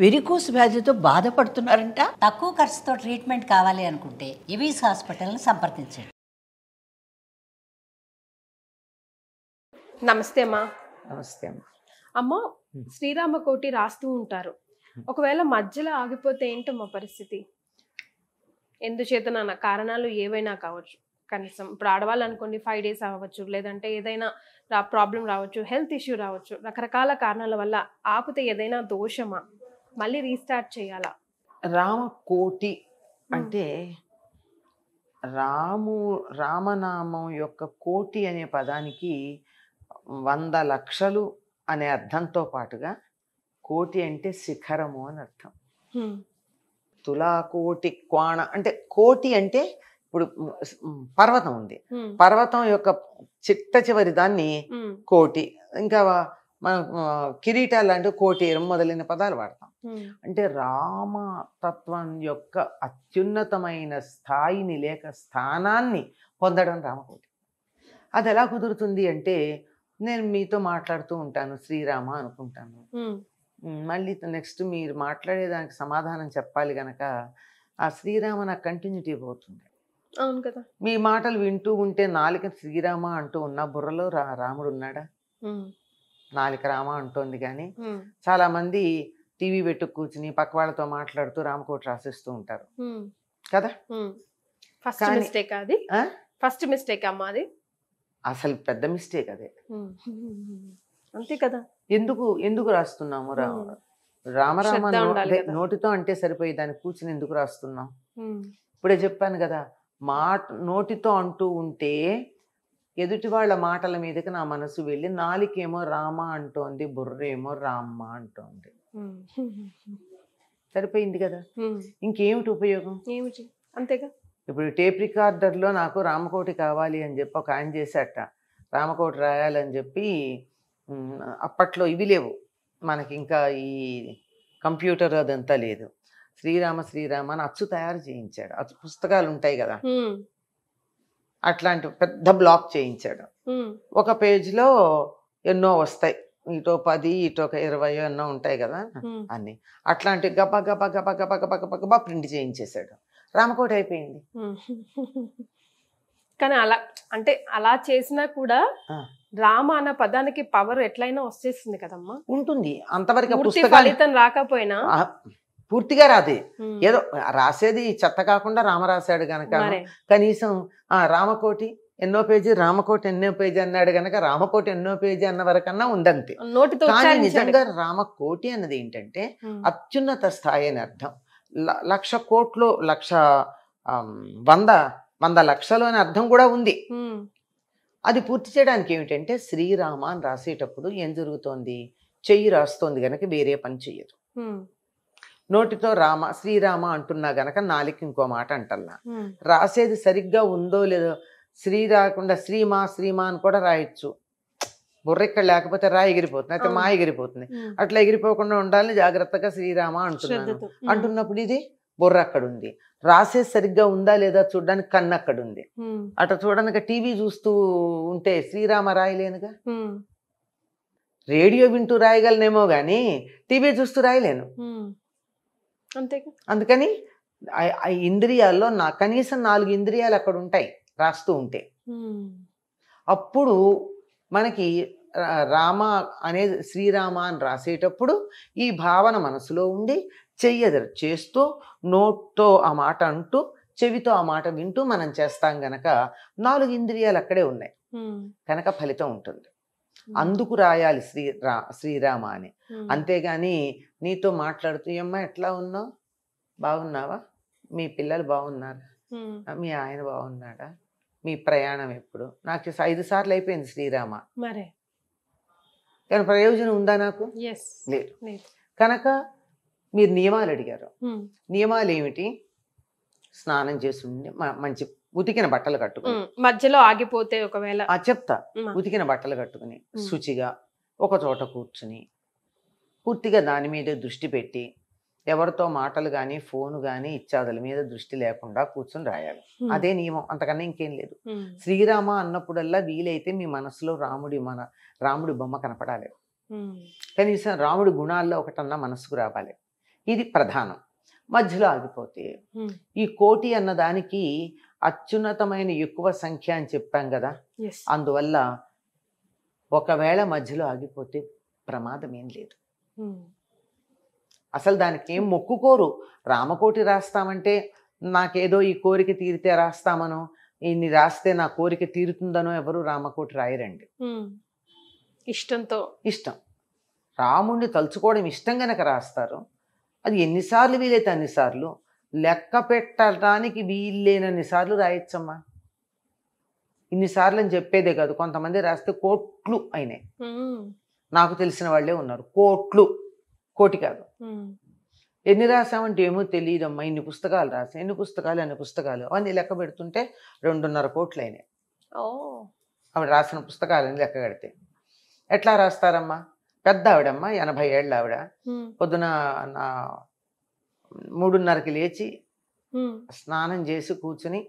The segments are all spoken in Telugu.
వెరికోస్ వ్యాధితో బాధపడుతున్నారంట. తక్కువ ఖర్చుతో ట్రీట్మెంట్ కావాలి అనుకుంటే ఎవిస్ హాస్పిటల్ని సంప్రదించండి. నమస్తే అమ్మా. నమస్తే అమ్మ. అమ్మ, శ్రీరామకోటి రాస్తూ ఉంటారు. ఒకవేళ మధ్యలో ఆగిపోతే ఏంటమ్మా పరిస్థితి? ఎందుచేతన కారణాలు ఏవైనా కావచ్చు. కనీసం ఇప్పుడు ఆడవాళ్ళు అనుకోండి 5 days అవ్వచ్చు, లేదంటే ఏదైనా ప్రాబ్లం రావచ్చు, హెల్త్ ఇష్యూ రావచ్చు, రకరకాల కారణాల వల్ల ఆపితే ఏదైనా దోషమా? మళ్ళీ రీస్టార్ట్ చేయాలా? రామకోటి అంటే రామనామం యొక్క కోటి అనే పదానికి 100 లక్షలు అనే అర్థంతో పాటుగా కోటి అంటే శిఖరము అని అర్థం. తులాకోటి క్వాణ అంటే కోటి అంటే ఇప్పుడు పర్వతం ఉంది, పర్వతం యొక్క చిట్ట చివరి దాన్ని కోటి, ఇంకా మనం కిరీటాలు లాంటి కోటేరం మొదలైన పదాలు వాడతాం. అంటే రామతత్వం యొక్క అత్యున్నతమైన స్థాయిని లేక స్థానాన్ని పొందడం రామకోటి. అది ఎలా కుదురుతుంది అంటే, నేను మీతో మాట్లాడుతూ ఉంటాను, శ్రీరామ అనుకుంటాను, మళ్ళీ నెక్స్ట్ మీరు మాట్లాడేదానికి సమాధానం చెప్పాలి గనక ఆ శ్రీరామ నాకు కంటిన్యూటీ పోతుంది. అవును కదా. మీ మాటలు వింటూ ఉంటే నాలుక శ్రీరామ అంటూ ఉన్న బుర్రలో రాముడు ఉన్నాడా? నాలుక రామ అంటోంది. కానీ చాలా మంది టీవీ పెట్టు కూర్చుని పక్క వాళ్ళతో మాట్లాడుతూ రామకోటి రాసిస్తూ ఉంటారు కదా. ఫస్ట్ మిస్టేక్ అమ్మా అది. అసలు పెద్ద మిస్టేక్ అదే. అంతే కదా. ఎందుకు రాస్తున్నాము? రామరామ నోటితో అంటే సరిపోయి దాన్ని కూర్చుని ఎందుకు రాస్తున్నాం? ఇప్పుడే చెప్పాను కదా, నోటితో అంటూ ఉంటే ఎదుటి వాళ్ళ మాటల మీదకి నా మనసు వెళ్ళి నాలికేమో రామ అంటోంది, బుర్రేమో రామ్మ అంటోంది. సరిపోయింది కదా. ఇంకేమిటి ఉపయోగం? ఏమిటి? అంతేగా. ఇప్పుడు టేప్ రికార్డర్లో నాకు రామకోటి కావాలి అని చెప్పి ఒక ఆయన చేశాట. రామకోటి రాయాలని చెప్పి అప్పట్లో ఇవి లేవు మనకి, ఇంకా ఈ కంప్యూటర్ అదంతా లేదు. శ్రీరామ అని అచ్చు తయారు చేయించాడు. అచ్చు పుస్తకాలు ఉంటాయి కదా, అట్లాంటి పెద్ద బ్లాక్ చేయించాడు. ఒక పేజ్లో ఎన్నో వస్తాయి, ఇటో 10 ఇటో 20 ఎన్నో ఉంటాయి కదా అన్ని. అట్లాంటి గబా గబా గబా గబా గబా గబా గబా ప్రింట్ చేయించేశాడు. రామకోటి అయిపోయింది. కానీ అలా చేసినా కూడా రామ అన్న పదానికి పవర్ ఎట్లయినా వచ్చేస్తుంది కదమ్మా. ఉంటుంది అంతవరకు. ఫలితం రాకపోయినా పూర్తిగా రాదు. ఏదో రాసేది చెత్త కాకుండా రామ రాశాడు గనక కనీసం రామకోటి ఎన్నో పేజీ, రామకోటి ఎన్నో పేజీ అన్నాడు గనక రామకోటి ఎన్నో పేజీ అన్న వరకన్నా ఉందంతే. కానీ నిజంగా రామకోటి అన్నది ఏంటంటే అత్యున్నత స్థాయి అని అర్థం. 1,00,000 కోట్లు 100 లక్షలు అని అర్థం కూడా ఉంది. అది పూర్తి చేయడానికి ఏమిటంటే శ్రీరామ అని రాసేటప్పుడు ఏం జరుగుతోంది? చెయ్యి రాస్తోంది గనక వేరే పని చెయ్యదు. నోటితో శ్రీరామ అంటున్నా గనక నాలుగు ఇంకో మాట అంటల్లా. రాసేది సరిగ్గా ఉందో లేదో, శ్రీ రాకుండా శ్రీమా అని కూడా రాయొచ్చు. బుర్ర ఇక్కడ లేకపోతే ఎగిరిపోతుంది, అయితే మా ఎగిరిపోతుంది. అట్లా ఎగిరిపోకుండా ఉండాలని జాగ్రత్తగా శ్రీరామ అంటున్నప్పుడు ఇది బుర్ర అక్కడ ఉంది. రాసేది సరిగ్గా ఉందా లేదా చూడడానికి కన్ను అక్కడ ఉంది. అట్లా చూడడానికి టీవీ చూస్తూ ఉంటే శ్రీరామ రాయలేనుగా. రేడియో వింటూ రాయగలనేమో గాని టీవీ చూస్తూ రాయలేను. అందుకని ఇంద్రియాల్లో కనీసం 4 ఇంద్రియాలు అక్కడ ఉంటాయి రాస్తూ ఉంటే. అప్పుడు మనకి రామ అనేది శ్రీరామ అని రాసేటప్పుడు ఈ భావన మనసులో ఉండి చెయ్యదు చేస్తూ నోట్తో ఆ మాట అంటూ చెవితో ఆ మాట వింటూ మనం చేస్తాం గనక 4 ఇంద్రియాలు అక్కడే ఉన్నాయి కనుక ఫలితం ఉంటుంది. అందుకు రాయాలి శ్రీరామ అని. అంతేగాని నీతో మాట్లాడుతూ అమ్మా ఎట్లా ఉన్నావు, బాగున్నావా, మీ పిల్లలు బాగున్నారా, మీ ఆయన బాగున్నాడా, మీ ప్రయాణం ఎప్పుడు, నాకు 5 సార్లు అయిపోయింది శ్రీరామ. కానీ ప్రయోజనం ఉందా నాకు? లేదు. కనుక మీరు నియమాలు అడిగారు. నియమాలు ఏమిటి? స్నానం చేసి మంచి ఉతికిన బట్టలు కట్టుకుని, మధ్యలో ఆగిపోతే ఒకవేళ చెప్తా, ఉతికిన బట్టలు కట్టుకుని శుచిగా ఒక చోట కూర్చుని పూర్తిగా దాని మీద దృష్టి పెట్టి ఎవరితో మాటలు కానీ ఫోన్ కానీ ఇత్యాదుల మీద దృష్టి లేకుండా కూర్చొని రాయాలి. అదే నియమం, అంతకన్నా ఇంకేం లేదు. శ్రీరామ అన్నప్పుడల్లా వీలైతే మీ మనసులో రాముడి బొమ్మ కనపడాలి. కనీసం రాముడి గుణాల్లో ఒకటన్నా మనసుకు రావాలి. ఇది ప్రధానం. మధ్యలో ఆగిపోతే Hmm. ఈ కోటి అన్న దానికి అత్యున్నతమైన ఎక్కువ సంఖ్య అని చెప్పాం కదా, Yes. అందువల్ల ఒకవేళ మధ్యలో ఆగిపోతే ప్రమాదం ఏం లేదు. Hmm. అసలు దానికి ఏం మొక్కుకోరు. రామకోటి రాస్తామంటే నాకేదో ఈ కోరిక తీరితే రాస్తామనో, ఇన్ని రాస్తే నా కోరిక తీరుతుందనో ఎవరు రామకోటి రాయరండి. Hmm. ఇష్టంతో. ఇష్టం, రాముణ్ణి తలుచుకోవడం ఇష్టం గనక రాస్తారు. అది ఎన్నిసార్లు వీలైతే అన్నిసార్లు, లెక్క పెట్టడానికి వీల్లేనన్ని సార్లు రాయొచ్చమ్మా. ఇన్నిసార్లు అని చెప్పేదే కాదు, కొంతమంది రాస్తే కోట్లు అయినాయి. Hmm. నాకు తెలిసిన వాళ్ళే ఉన్నారు, కోట్లు, కోటి కాదు. Hmm. ఎన్ని రాసామంటే ఏమో తెలియదమ్మా, ఇన్ని పుస్తకాలు రాసా, ఎన్ని పుస్తకాలు అన్ని పుస్తకాలు అవన్నీ లెక్క పెడుతుంటే 2.5 కోట్లు అయినాయి. Oh. ఆవిడ రాసిన పుస్తకాలని లెక్క కడితే. ఎట్లా రాస్తారమ్మా? పెద్ద ఆవిడమ్మా, 80 ఏళ్ళ ఆవిడ. Hmm. పొద్దున 3:30కి లేచి Hmm. స్నానం చేసి కూర్చుని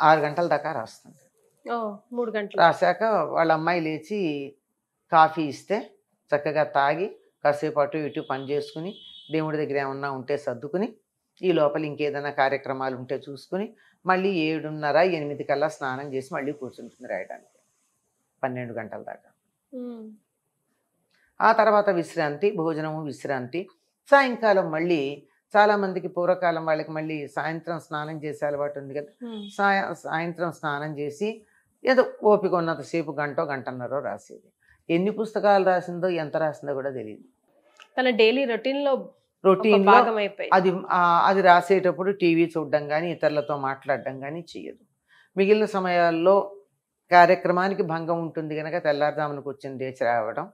6 గంటల దాకా రాస్తుంది. Oh, 3 గంటలు. రాశాక వాళ్ళ అమ్మాయి లేచి కాఫీ ఇస్తే చక్కగా తాగి కాసేపు అటు ఇటు పని చేసుకుని దేవుడి దగ్గర ఏమన్నా ఉంటే సర్దుకుని ఈ లోపల ఇంకేదైనా కార్యక్రమాలు ఉంటే చూసుకుని మళ్ళీ 7:30, 8 కల్లా స్నానం చేసి మళ్ళీ కూర్చుంటుంది రాయడానికి 12 గంటల దాకా. Hmm. ఆ తర్వాత విశ్రాంతి, భోజనము, విశ్రాంతి. సాయంకాలం మళ్ళీ చాలామందికి పూర్వకాలం వాళ్ళకి మళ్ళీ సాయంత్రం స్నానం చేసే అలవాటు ఉంది కదా, Hmm. సాయంత్రం స్నానం చేసి ఏదో ఓపిక ఉన్నంతసేపు గంటో గంటన్నరో రాసేది. ఎన్ని పుస్తకాలు రాసిందో ఎంత రాసిందో కూడా తెలియదు. తన డైలీ రొటీన్ లో రొటీన్లో భాగం అయిపోయి. అది రాసేటప్పుడు టీవీ చూడడం కానీ ఇతరులతో మాట్లాడడం కానీ చేయదు. మిగిలిన సమయాల్లో కార్యక్రమానికి భంగం ఉంటుంది కనుక తెల్లారుజామున కూర్చొని లేచి రావడం,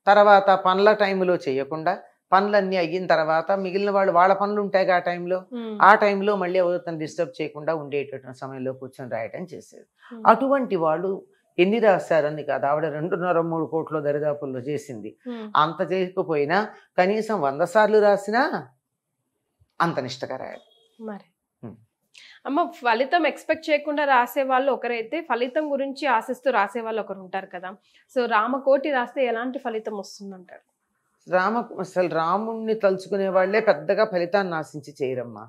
తర్వాత పనుల టైంలో చేయకుండా పనులన్నీ అయిన తర్వాత మిగిలిన వాళ్ళు వాళ్ళ పనులు ఉంటాయి ఆ టైంలో, Hmm. ఆ టైంలో మళ్ళీ ఎవరితో డిస్టర్బ్ చేయకుండా ఉండేటటువంటి సమయంలో కూర్చొని రాయటం చేసేది. Hmm. అటువంటి వాళ్ళు ఎన్ని రాశారని కాదు, ఆవిడ 2.5-3 కోట్ల దరిదాపుల్లో చేసింది. Hmm. అంత చేయకపోయినా కనీసం 100 సార్లు రాసినా అంత నిష్టగా రాయాలి. మరి Hmm. అమ్మ, ఫలితం ఎక్స్పెక్ట్ చేయకుండా రాసే వాళ్ళు ఒకరైతే, ఫలితం గురించి ఆశిస్తూ రాసే వాళ్ళు ఒకరు ఉంటారు కదా. సో రామకోటి రాస్తే ఎలాంటి ఫలితం వస్తుందంటారు? అసలు రాముణ్ణి తలుచుకునే వాళ్ళే పెద్దగా ఫలితాన్ని ఆశించి చేయరమ్మా,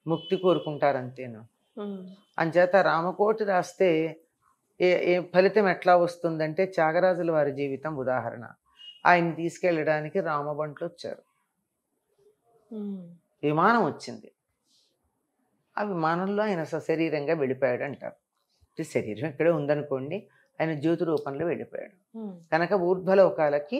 ముక్తి కోరుకుంటారంతేను. Hmm. అంచేత రామకోటి రాస్తే ఏ ఫలితం ఎట్లా వస్తుందంటే, త్యాగరాజుల వారి జీవితం ఉదాహరణ. ఆయన తీసుకెళ్ళడానికి రామబంట్లు వచ్చారు, Hmm. విమానం వచ్చింది. ఆ విమానంలో ఆయన సశరీరంగా వెళ్ళిపోయాడు అంటారు. శరీరం ఇక్కడే ఉందనుకోండి, ఆయన జ్యోతి రూపంలో వెళ్ళిపోయాడు Hmm. కనుక ఊర్ధ్వలోకాలకి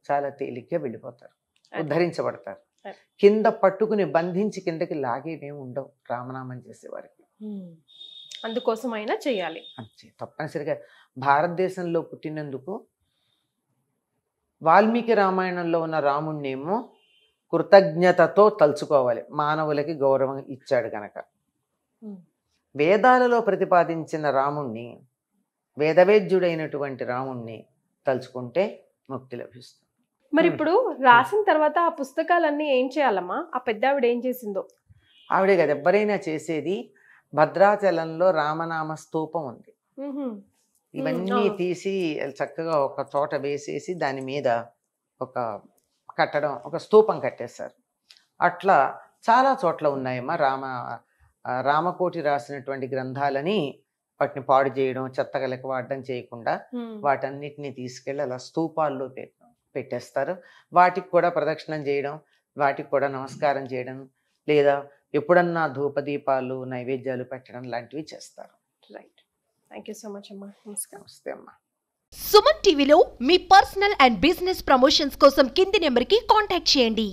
చాలా తేలిగ్గా వెళ్ళిపోతారు, ఉద్ధరించబడతారు. అదే. కింద పట్టుకుని బంధించి కిందకి లాగేవేమి ఉండవు రామనామం చేసేవారికి. Hmm. అందుకోసం అయినా చేయాలి. అంతే, తప్పనిసరిగా భారతదేశంలో పుట్టినందుకు వాల్మీకి రామాయణంలో ఉన్న రాముణ్ణేమో కృతజ్ఞతతో తలుచుకోవాలి, మానవులకి గౌరవం ఇచ్చాడు గనక. Hmm. వేదాలలో ప్రతిపాదించిన రాముణ్ణి, వేదవేద్యుడైనటువంటి రాముణ్ణి తలుచుకుంటే ముక్తి లభిస్తుంది. మరి ఇప్పుడు రాసిన తర్వాత ఆ పుస్తకాలన్నీ ఏం చేయాలమ్మా? ఆ పెద్ద ఆవిడ ఏం చేసిందో? ఆవిడే కదా ఎవరైనా చేసేది. భద్రాచలంలో రామనామ స్తూపం ఉంది, Mhm. ఇవన్నీ అవును. తీసి చక్కగా ఒక చోట వేసేసి దాని మీద ఒక కట్టడం, ఒక స్తూపం కట్టేశారు. అట్లా చాలా చోట్ల ఉన్నాయమ్మా రామకోటి రాసినటువంటి గ్రంథాలని వాటిని పాడు చేయడం, చెత్తగలకి వాడడం చేయకుండా Hmm. వాటన్నిటిని తీసుకెళ్ళి అలా స్తూపాల్లో పెట్టేస్తారు. వాటికి కూడా ప్రదక్షిణం చేయడం, వాటికి కూడా నమస్కారం చేయడం, లేదా ఎప్పుడన్నా ధూపదీపాలు నైవేద్యాలు పెట్టడం లాంటివి చేస్తారు. Right. Thank you so much అమ్మా. నమస్కారం. నమస్తే అమ్మా. సుమన్ టీవీలో మీ పర్సనల్ అండ్ బిజినెస్ ప్రమోషన్స్ కోసం కింది నెంబర్కి కాంటాక్ట్ చేయండి.